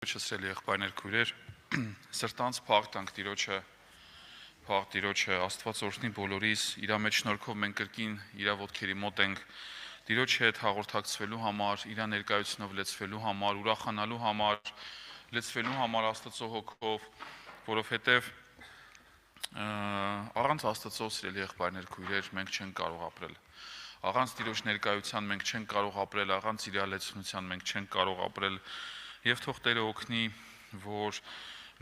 Չսրելի եղբայրներ քույրեր, սրտանց փաղ տանք Տիրոջը, Աստված օրհնի բոլորիս, իր մեջ շնորհքով մենք կրկին իր ոտքերի մոտ ենք Տիրոջի հետ հաղորդակցվելու համար, իր ներկայությունով լեցվելու համար, ուրախանալու համար, լեցվելու համար Աստծո հոգով, որովհետև առանց Աստծո սիրելի եղբայրներ քույրեր մենք չենք կարող ապրել։ Առանց Տիրոջ ներկայության մենք չենք կարող ապրել, առանց իր լեցունության մենք չենք կարող ապրել։ Եվ թող Տերը օգնի, որ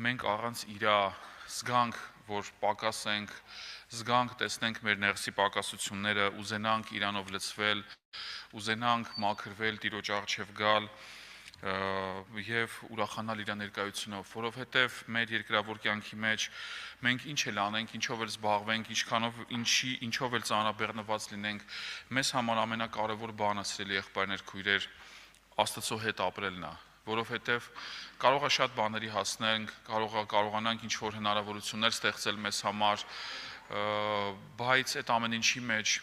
մենք առանց իրա զգանք, որ պակաս ենք, զգանք, տեսնենք մեր ներսի պակասությունները, ուզենանք իրանով լցվել, ուզենանք մաքրվել, Տիրոջ առջև գալ եւ ուրախանալ իր ներկայությունով, որովհետեւ մեր երկրավոր կյանքի մեջ մենք ինչ էլ անենք, ինչով էլ զբաղվենք, ինչով էլ ծանրաբեռնված լինենք, մեզ համար ամենակարևոր բանը, սիրելի եղբայրներ, քույրեր, Աստծո հետ ապրելն է։ Որովհետև կարող է շատ բաների հասնենք, կարողանանք ինչ-որ հնարավորություններ ստեղծել մեզ համար, բայց այդ ամեն ինչի մեջ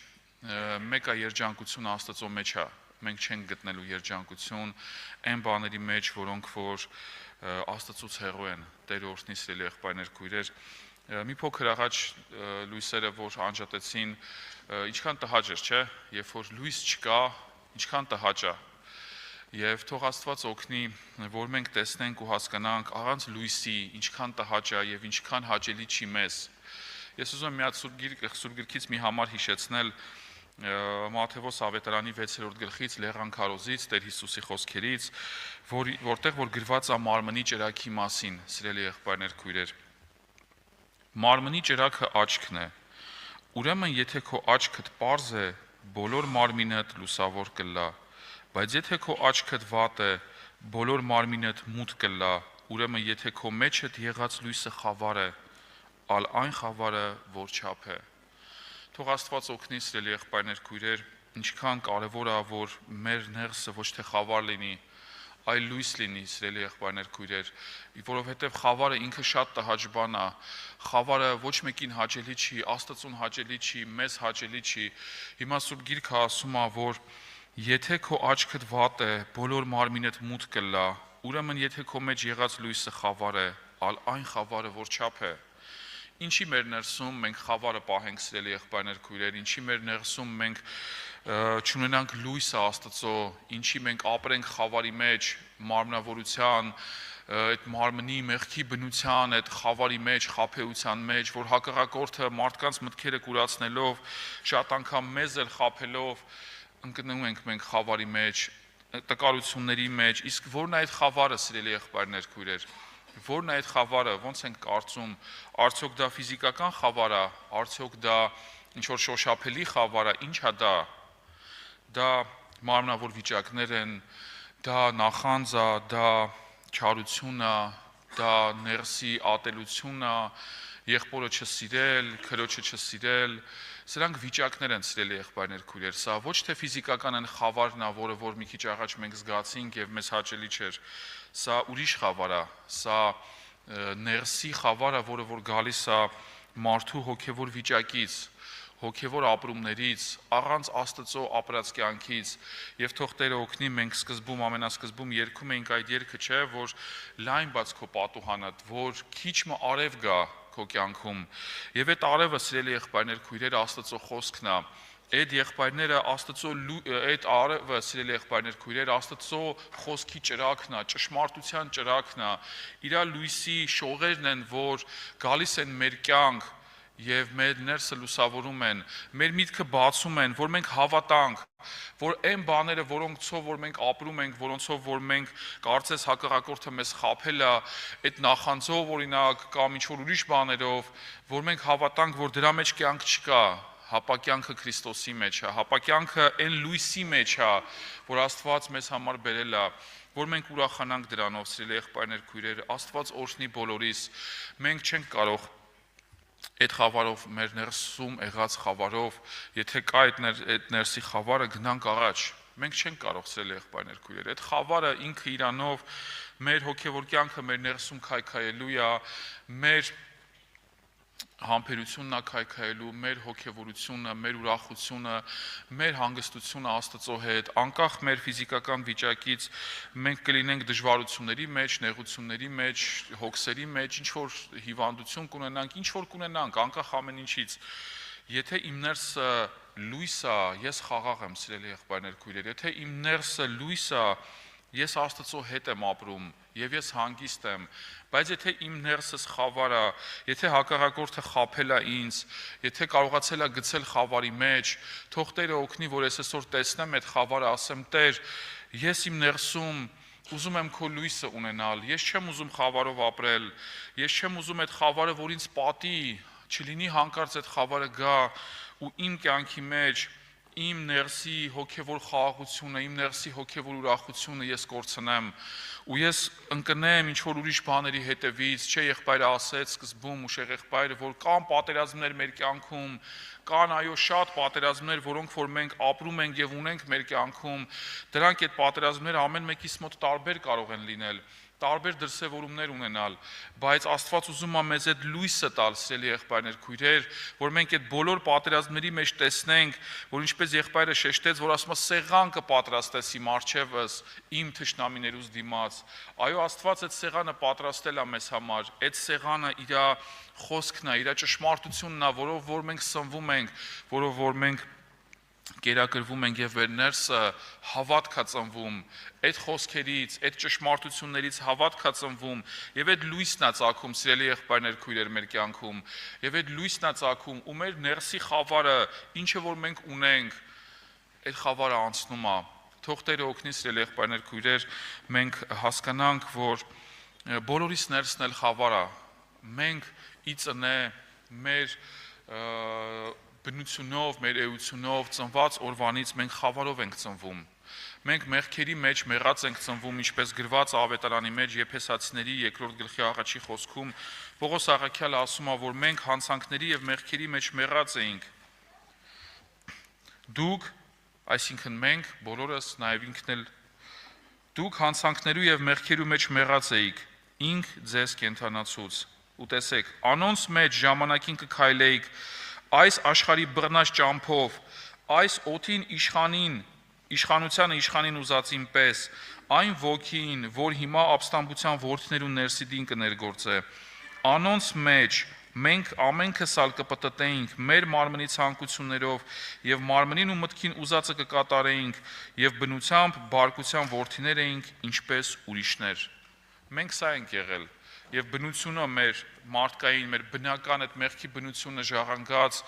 մեկ է երջանկությունը Աստծո մեջ է։ Մենք չենք գտնելու երջանկություն այն բաների մեջ, որոնք որ Աստծուց հեռու են։ Տեր օրհնի սիրելի եղբայրներ քույրեր, մի փոքր առաջ լույսերը որ անջատեցին, ինչքան տհաճ էր, չէ՞, երբ որ լույս չկա, ինչքան տհաճ է։ Եվ թող Աստված օգնի, որ մենք տեսնենք ու հասկանանք առանց լույսի ինչքան տհաճ է եւ ինչքան հաճելի չի մեզ։ Ես ուզում եմ մի հատ Սուրբ գրքից մի համար հիշեցնել Մատթեոս ավետարանի 6-րդ գլխից Լեռան քարոզից Տեր Հիսուսի խոսքերից, որտեղ որ գրված է մարմնի ճրագի մասին, սիրելի եղբայրներ քույրեր։ Մարմնի ճրագը աչքն է։ Ուրեմն եթե քո աչքդ պարզ է, բոլոր մարմինդ լուսավոր կլա։ Բայց եթե քո աչքդ վատ է, բոլոր մարմինդ մութ կլա, ուրեմն եթե քո մեջդ եղած լույսը խավար է, ալ այն խավարը, որ չափ է։ Թող Աստված օգնի սիրելի եղբայրներ քույրեր, ինչքան կարևոր է, որ մեր ներսը ոչ թե խավար լինի, այլ լույս լինի, սիրելի եղբայրներ քույրեր, որովհետև խավարը ինքը շատ տհաճ բան է, խավարը ոչ մեկին հաճելի չի, Աստծուն հաճելի չի, մեզ հաճելի չի։ Հիմա Սուրբ Գիրքը ասում է, որ եթե քո աչքդ վատ է, բոլոր մարմինդ մութ կլա, ուրեմն եթե քո մեջ եղած լույսը խավար է, ալ այն խավարը, որ չափ է։ Ինչի մեր ներսում մենք խավարը պահենք, սիրելի եղբայրներ քույրեր, ինչի մեր ներսում մենք չունենանք լույսը Աստծո, ինչի մենք ապրենք խավարի մեջ, մարմնավորության, այդ մարմնի մեղքի բնության, այդ խավարի մեջ, խաբեության մեջ, որ հակառակորդը մարդկանց մտքերը կուրացնելով, շատ անգամ մեզ էլ խաբելով ընկնում ենք մենք խավարի մեջ, տկարությունների մեջ, իսկ որն է այդ խավարը, սիրելի եղբայրներ քույրեր, որն է այդ խավարը, ոնց ենք կարծում, արդյոք դա ֆիզիկական խավար է, արդյոք դա ինչ-որ շոշափելի խավար է, ինչ է դա։ Դա մարմնավոր վիճակներ են, դա նախանձ է, դա չարություն է, դա ներսի ատելություն է, եղբորը չսիրել, քրոջը չսիրել, սրանք վիճակներ են, սիրելի եղբայրներ քույրեր, սա ոչ թե ֆիզիկական են խավարն է, որը որ մի քիչ առաջ մենք զգացինք եւ մեզ հաճելի չէր, սա ուրիշ խավար է, սա ներսի խավար է, որը որ գալիս է մարդու հոգեվոր վիճակից, հոգեվոր ապրումներից, առանց Աստծո ապրած կյանքից, եւ թող Տերը օգնի, մենք սկզբում ամենասկզբում երգում էինք այդ երգը, չէ, որ լայն բաց քո պատուհանդ, որ քիչ մը արև գա քո կյանքում։ Եվ այդ արևը, սիրելի եղբայրներ քույրեր, Աստծո խոսքն է։ Այդ եղբայրները Աստծո այդ արևը, սիրելի եղբայրներ քույրեր, Աստծո խոսքի ճրագն է, ճշմարտության ճրագն է։ Իր լույսի շողերն են, որ գալիս են մեր կյանք եւ մեր ներսը լուսավորում են, մեր միտքը բացում են, որ մենք հավատանք, որ այն բաները, որոնցով որ մենք ապրում ենք, որոնցով որ մենք կարծես հակառակորդը մեզ խաբել է, այդ նախանձով օրինակ կամ ինչ-որ ուրիշ բաներով, որ մենք հավատանք, որ դրա մեջ կյանք չկա, հապա կյանքը Քրիստոսի մեջ է, հապա կյանքը այն լույսի մեջ է, որ Աստված մեզ համար բերել է, որ մենք ուրախանանք դրանով, սիրելի եղբայրներ քույրեր, Աստված օրհնի բոլորիս, մենք չենք կարող այդ խավարով, մեր ներսում եղած խավարով, եթե կա այդ ներսի խավարը, գնանք առաջ, մենք չենք կարող, սիրելի եղբայրներ քույրեր, այդ խավարը ինքը իրանով մեր հոգևոր կյանքը մեր ներսում քայքայելու է, մեր համբերությունն է քայքայելու, մեր հոգևորությունը, մեր ուրախությունը, մեր հանգստությունը Աստծո հետ, անկախ մեր ֆիզիկական վիճակից, մենք կլինենք դժվարությունների մեջ, նեղությունների մեջ, հոգսերի մեջ, ինչ որ հիվանդություն կունենանք, ինչ որ կունենանք, անկախ ամեն ինչից։ Եթե իմ ներսը լույս է, ես խաղաղ եմ, սիրելի եղբայրներ, քույրեր, եթե իմ ներսը լույս է, ես Աստծո հետ եմ ապրում եւ ես հանգիստ եմ, բայց եթե իմ ներսս խավար է, եթե հակառակորդը խաբել է ինձ, եթե կարողացել է գցել խավարի մեջ, թող Տերը օգնի, որ ես այսօր տեսնեմ այդ խավարը, ասեմ Տեր, ես իմ ներսում ուզում եմ քո լույսը ունենալ, ես չեմ ուզում խավարով ապրել, ես չեմ ուզում այդ խավարը, որ ինձ պատի, չլինի հանկարծ այդ խավարը գա ու իմ կյանքի մեջ իմ ներսի հոգևոր խաղաղությունը, իմ ներսի հոգևոր ուրախությունը ես կորցնեմ ու ես ընկնեմ ինչ որ ուրիշ բաների հետևից, չէ եղբայրը ասեց սկզբում ուշեղ եղբայրը, որ կան պատերազմներ մեր կյանքում, կան այո շատ պատերազմներ, որոնք որ մենք ապրում ենք եւ ունենք մեր կյանքում, դրանք այդ պատերազմները ամեն մեկիս մոտ տարբեր կարող են լինել, տարբեր դրսևորումներ ունենալ, բայց Աստված ուզում է մեզ այդ լույսը տալ, սիրելի եղբայրներ, քույրեր, որ մենք այդ բոլոր պատերազմների մեջ տեսնենք, որ ինչպես եղբայրը շեշտեց, որ ասում է սեղան կպատրաստես իմ առջևս, իմ թշնամիներուց դիմաց։ Այո, Աստված այդ սեղանը պատրաստել է մեզ համար, այդ սեղանը իր խոսքն է, իր ճշմարտությունն է, որով որ մենք սնվում ենք, որով որ մենք կերակրվում ենք եւ մեր ներսը հավատք է ծնվում այդ խոսքերից, այդ ճշմարտություններից հավատք է ծնվում եւ այդ լույսն է ծագում, սիրելի եղբայրներ, քույրեր մեր կյանքում եւ այդ լույսն է ծագում ու մեր ներսի խավարը, ինչը որ մենք ունենք, այդ խավարը անցնում է։ Թող Տերը օգնի, սիրելի եղբայրներ, քույրեր, մենք հասկանանք, որ բոլորիս ներսն էլ խավար է։ Մենք ի ծնե մեր բնությունով, մեր էությունով ծնված օրվանից մենք խավարով ենք ծնվում։ Մենք մեղքերի մեջ մեռած ենք ծնվում, ինչպես գրված է Ավետարանի մեջ Եփեսացիների 2-րդ գլխի 1-րդ խոսքում, Պողոս առաքյալը ասում է, որ մենք հանցանքների եւ մեղքերի մեջ մեռած էինք։ Դուք, այսինքն մենք, բոլորս, նաեւ ինքն էլ, դուք հանցանքներու եւ մեղքերու մեջ մեռած էիք, ինք ձեզ կենթանացուց։ Ու տեսեք, անոնց մեջ ժամանակին կքայլեիք այս աշխարհի բռնած ճամփով, այս օթին իշխանությանը իշխանին ուզածին պես, այն ոգին, որ հիմա ապստամբության որդիներու ներսիդին կներգործե, անոնց մեջ մենք ամենքս ալ կպտտեինք մեր մարմնի ցանկություններով եւ մարմնին ու մտքին ուզածը կկատարեինք եւ բնությամբ բարկության որդիներ էինք, ինչպես ուրիշներ։ Մենք սա ենք եղել եւ բնությունը մեր մարդկային, մեր բնական այդ մեղքի բնությունը ժառանգած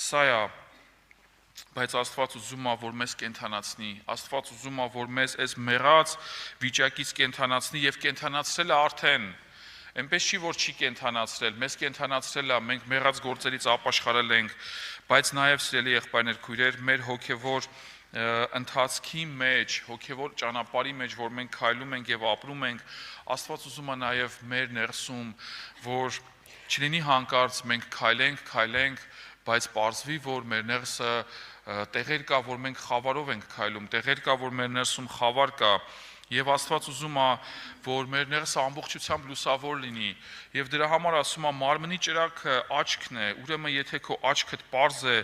սա է, բայց Աստված ուզում է, որ մեզ կենթանացնի, Աստված ուզում է, որ մեզ այս մեռած վիճակից կենթանացնի եւ կենթանացրել է արդեն, այնպես չի, որ չի կենթանացրել, մեզ կենթանացրել է, մենք մեռած գործերից ապաշխարել ենք, բայց նաեւ սիրելի եղբայրներ, քույրեր, մեր հոգեվոր ընթացքի մեջ, հոգևոր ճանապարհի մեջ, որ մենք քայլում ենք եւ ապրում ենք, Աստված ուզում է նաեւ մեր ներսում, որ չլինի հանկարծ մենք քայլենք, բայց պարզվի, որ մեր ներսը տեղեր կա, որ մենք խավարով ենք քայլում, տեղեր կա, որ մեր ներսում խավար կա, եւ Աստված ուզում է, որ մեր ներսը ամբողջությամբ լուսավոր լինի, եւ դրա համար ասում է մարմնի ճրագը աչքն է, ուրեմն եթե քո աչքդ պարզ է,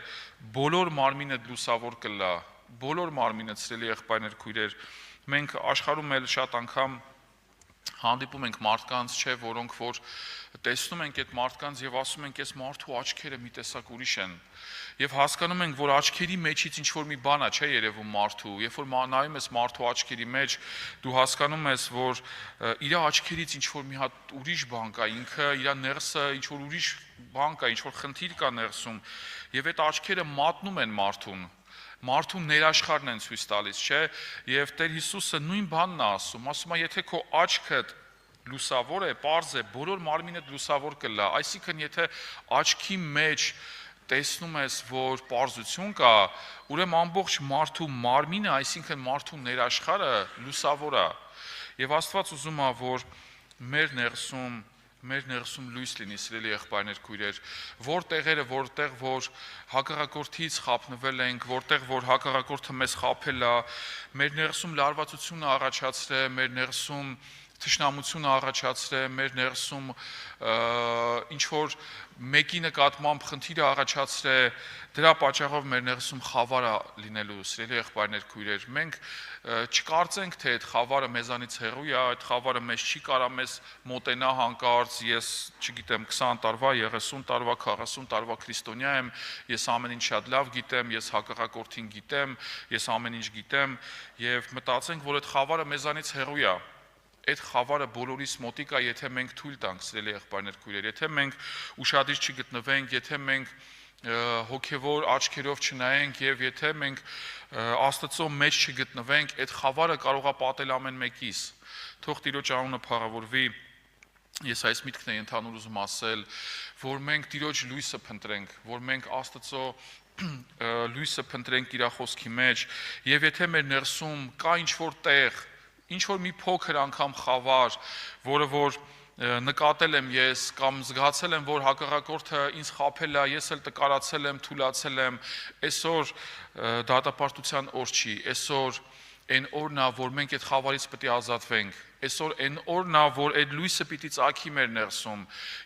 բոլոր մարմինը լուսավոր կլա, բոլոր մարմինը, սիրելի եղբայրներ, քույրեր, մենք աշխարհում էլ շատ անգամ հանդիպում ենք մարդկանց, չէ, որոնք որ տեսնում ենք այդ մարդկանց եւ ասում ենք, այս մարդու աչքերը մի տեսակ ուրիշ են։ Եվ հասկանում ենք, որ աչքերի մեջից ինչ որ մի բան է, չէ, երևում մարդու։ Երբ որ նայում ես մարդու աչքերի մեջ, դու հասկանում ես, որ իր աչքերից ինչ որ մի հատ ուրիշ բան կա, ինքը իր ներսը ինչ որ ուրիշ բան կա, ինչ որ խնդիր կա ներսում։ Եվ այդ աչքերը մատնում են մարդուն։ Մարդու ներաշխարն են ցույց տալիս, չէ, եւ Տեր Հիսուսը նույն բանն է ասում, ասում է, եթե քո աչքդ լուսավոր է, պարզ է, բոլոր մարմինդ լուսավոր կլա, այսինքն եթե աչքի մեջ տեսնում ես, որ պարզություն կա, ուրեմն ամբողջ մարդու մարմինը, այսինքն մարդու ներաշխարը լուսավոր է, եւ Աստված ուզում է, որ մեր ներսում լույս լինի, սիրելի եղբայրներ, քույրեր, որ տեղերը, որտեղ որ հակառակորդից խաբնվել ենք, որտեղ որ հակառակորդը մեզ խաբել է, մեր ներսում լարվածությունը առաջացրել, մեր ներսում թշնամություն առաջացրե, մեր ներսում ինչ որ մեկի նկատմամբ խնդիր առաջացրե, դրա պատճառով մեր ներսում խավար է լինելու, սիրելի եղբայրներ, քույրեր, մենք չկարծենք, թե այդ խավարը մեզանից հեռու է, այդ խավարը մեզ չի կարա մեզ մոտենա հանկարծ, ես չգիտեմ 20 տարվա, 30 տարվա, 40 տարվա քրիստոնյա եմ, ես ամեն ինչ շատ լավ գիտեմ, ես հակառակորդին գիտեմ, ես ամեն ինչ գիտեմ եւ մտածենք, որ այդ խավարը մեզանից հեռու է։ Այդ խավարը բոլորիս մոտիկ է, եթե մենք թույլ տանք, սիրելի եղբայրներ, քույրեր, եթե մենք ուշադիր չգտնվենք, եթե մենք հոգևոր աչքերով չնայենք եւ եթե մենք Աստծո մեջ չգտնվենք, այդ խավարը կարող է պատել ամեն մեկիս։ Թող Տիրոջ անունը փառավորվի։ Ես այս միտքն եմ ընդհանուր ուզում ասել, որ մենք Տիրոջ լույսը փնտրենք, որ մենք Աստծո լույսը փնտրենք Իր խոսքի մեջ, եւ եթե մեր ներսում կա ինչ-որ տեղ, ինչ-որ մի փոքր անգամ խավար, որը որ նկատել եմ ես կամ զգացել եմ, որ հակառակորդը ինձ խաբել է, ես էլ տկարացել եմ, թուլացել եմ, այսօր դատապարտության օր չի, այսօր այն օրն է, որ մենք այդ խավարից պետք է ազատվենք, այսօր այն օրն է, որ այդ լույսը պիտի ծագի մեր ներսում,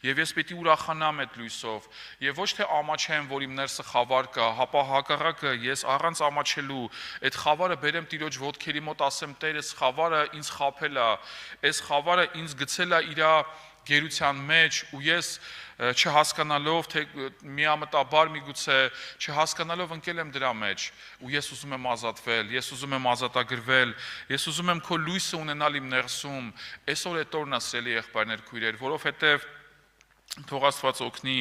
եւ ես պիտի ուրախանամ այդ լույսով, եւ ոչ թե ամաչեմ, որ իմ ներսը խավար կա, հապա հակառակը ես առանց ամաչելու այդ խավարը բերեմ Տիրոջ ոտքերի մոտ, ասեմ Տեր, այս խավարը ինձ խաբել է, այս խավարը ինձ գցել է իր գերության մեջ ու ես չհասկանալով թե միամտաբար միգուցե չհասկանալով ընկել եմ դրա մեջ ու ես ուզում եմ ազատվել, ես ուզում եմ ազատագրվել, ես ուզում եմ քո լույսը ունենալ իմ ներսում, այսօր այդ օրն է սիրելի եղբայրներ, քույրեր, որովհետև թող Աստված օգնի,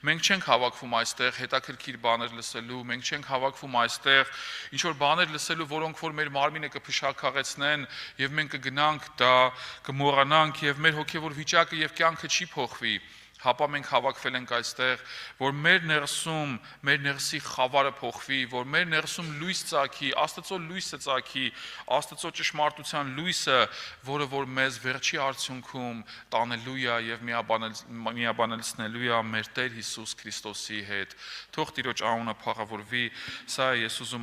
մենք չենք հավաքվում այստեղ հետաքրքիր բաներ լսելու, մենք չենք հավաքվում այստեղ ինչ որ բաներ լսելու, որոնք որ մեր մարմինը կփշաքաղեցնեն եւ մենք կգնանք դա կմոռանանք եւ մեր հոգեվոր վիճակը եւ կյանքը չի փոխվի, հապա մենք հավաքվել ենք այստեղ, որ մեր ներսում, մեր ներսի խավարը փոխվի, որ մեր ներսում լույս ծագի, Աստծո լույսը ծագի, Աստծո ճշմարտության լույսը, որը որ մեզ վերջի արդյունքում տանելու է եւ միաբանելցնելու է մեր Տեր Հիսուս Քրիստոսի հետ։ Թող Տիրոջ անունը փառավորվի, սա է ես ուզում